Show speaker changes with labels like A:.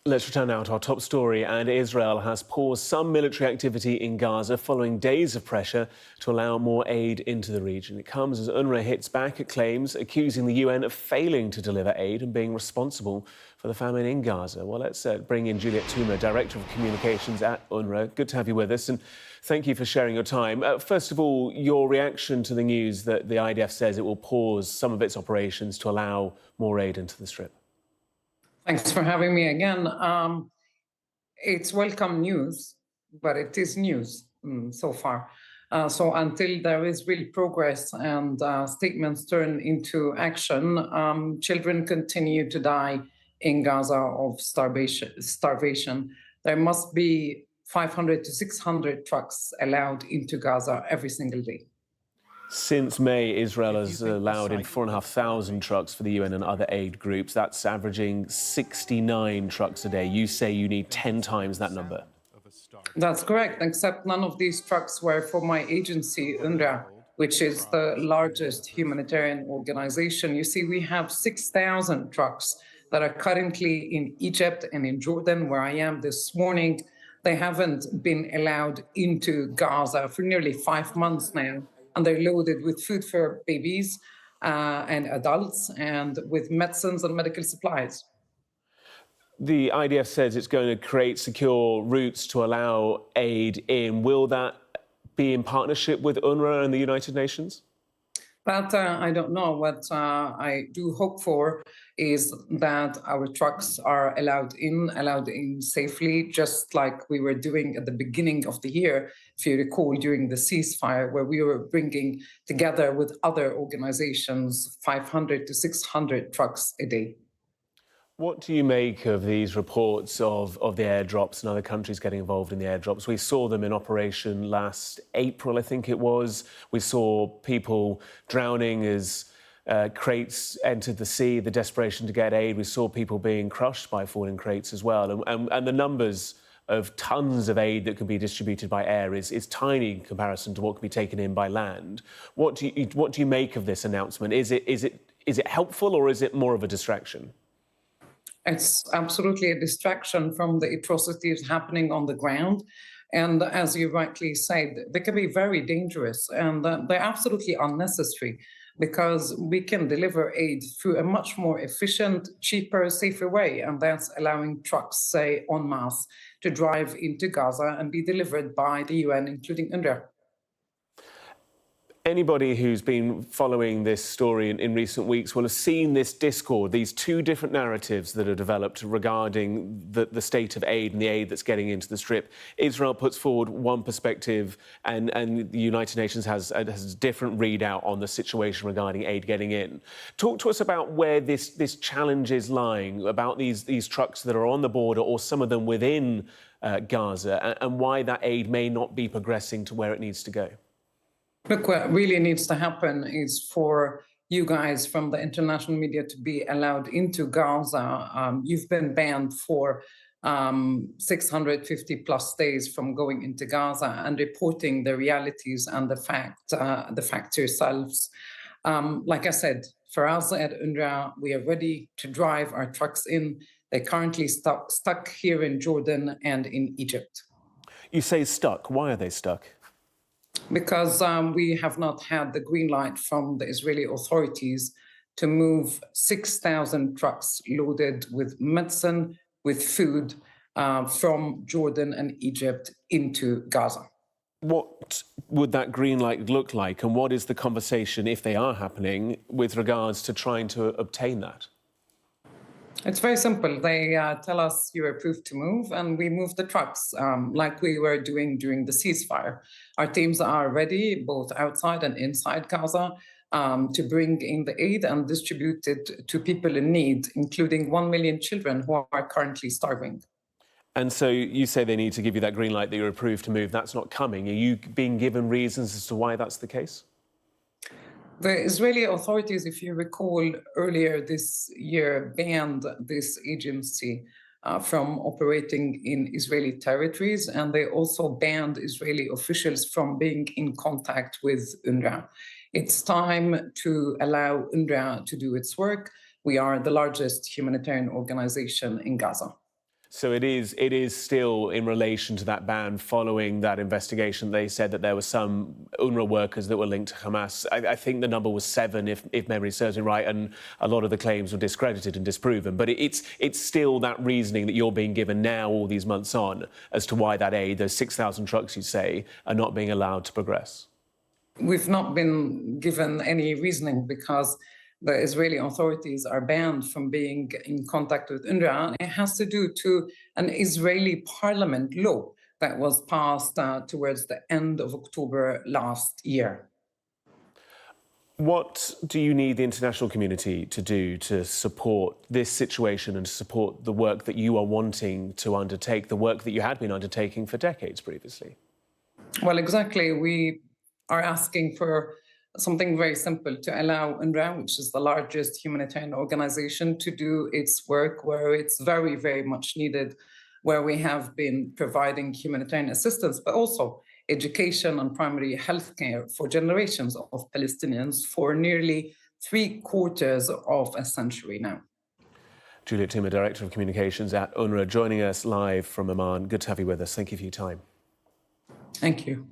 A: Let's return now to our top story. And Israel has paused some military activity in Gaza following days of pressure to allow more aid into the region. It comes as UNRWA hits back at claims accusing the UN of failing to deliver aid and being responsible for the famine in Gaza. Well, let's bring in Juliette, Touma, Director of Communications at UNRWA. Good to have you with us, and thank you for sharing your time. First of all, your reaction to the news that the IDF says it will pause some of its operations to allow more aid into the Strip.
B: Thanks for having me again. It's welcome news, but it is news so far. So until there is real progress and statements turn into action, children continue to die in Gaza of starvation. There must be 500 to 600 trucks allowed into Gaza every single day.
A: Since May, Israel has allowed in 4,500 trucks for the UN and other aid groups. That's averaging 69 trucks a day. You say you need 10 times that number.
B: That's correct, except none of these trucks were for my agency, UNRWA, which is the largest humanitarian organization. You see, we have 6,000 trucks that are currently in Egypt and in Jordan, where I am this morning. They haven't been allowed into Gaza for nearly 5 months now. And they're loaded with food for babies and adults and with medicines and medical supplies.
A: The IDF says it's going to create secure routes to allow aid in. Will that be in partnership with UNRWA and the United Nations?
B: But I don't know. What I do hope for is that our trucks are allowed in safely, just like we were doing at the beginning of the year, if you recall, during the ceasefire, where we were bringing together with other organizations 500 to 600 trucks a day.
A: What do you make of these reports of the airdrops and other countries getting involved in the airdrops? We saw them in operation last April, I think it was. We saw people drowning as crates entered the sea, the desperation to get aid. We saw people being crushed by falling crates as well. And the numbers of tons of aid that can be distributed by air is tiny in comparison to what can be taken in by land. What do you make of this announcement? Is it helpful, or is it more of a distraction?
B: It's absolutely a distraction from the atrocities happening on the ground. And as you rightly said, they can be very dangerous, and they're absolutely unnecessary, because we can deliver aid through a much more efficient, cheaper, safer way. And that's allowing trucks, say, en masse, to drive into Gaza and be delivered by the UN, including UNRWA.
A: Anybody who's been following this story in recent weeks will have seen this discord, these two different narratives that are developed regarding the state of aid and the aid that's getting into the Strip. Israel puts forward one perspective, and the United Nations has a different readout on the situation regarding aid getting in. Talk to us about where this challenge is lying, about these trucks that are on the border, or some of them within Gaza, and why that aid may not be progressing to where it needs to go.
B: Look, what really needs to happen is for you guys from the international media to be allowed into Gaza. You've been banned for 650 plus days from going into Gaza and reporting the realities and the facts yourselves. Like I said, for us at UNRWA, we are ready to drive our trucks in. They're currently stuck here in Jordan and in Egypt.
A: You say stuck. Why are they stuck?
B: Because we have not had the green light from the Israeli authorities to move 6,000 trucks loaded with medicine, with food from Jordan and Egypt into Gaza.
A: What would that green light look like, and what is the conversation, if they are happening, with regards to trying to obtain that?
B: It's very simple. They tell us you're approved to move, and we move the trucks like we were doing during the ceasefire. Our teams are ready, both outside and inside Gaza, to bring in the aid and distribute it to people in need, including 1 million children who are currently starving.
A: And so you say they need to give you that green light that you're approved to move. That's not coming. Are you being given reasons as to why that's the case?
B: The Israeli authorities, if you recall, earlier this year banned this agency from operating in Israeli territories, and they also banned Israeli officials from being in contact with UNRWA. It's time to allow UNRWA to do its work. We are the largest humanitarian organization in Gaza.
A: So it is still in relation to that ban following that investigation. They said that there were some UNRWA workers that were linked to Hamas. I think the number was 7, if memory serves me right, and a lot of the claims were discredited and disproven. But it's still that reasoning that you're being given now, all these months on, as to why that aid, those 6,000 trucks, you say, are not being allowed to progress.
B: We've not been given any reasoning because the Israeli authorities are banned from being in contact with UNRWA. It has to do to an Israeli parliament law that was passed towards the end of October last year.
A: What do you need the international community to do to support this situation and to support the work that you are wanting to undertake, the work that you had been undertaking for decades previously?
B: Well, exactly. We are asking for something very simple, to allow UNRWA, which is the largest humanitarian organization, to do its work where it's very, very much needed, where we have been providing humanitarian assistance, but also education and primary health care for generations of Palestinians for nearly 3/4 of a century now.
A: Juliette, Touma, Director of Communications at UNRWA, joining us live from Amman. Good to have you with us. Thank you for your time.
B: Thank you.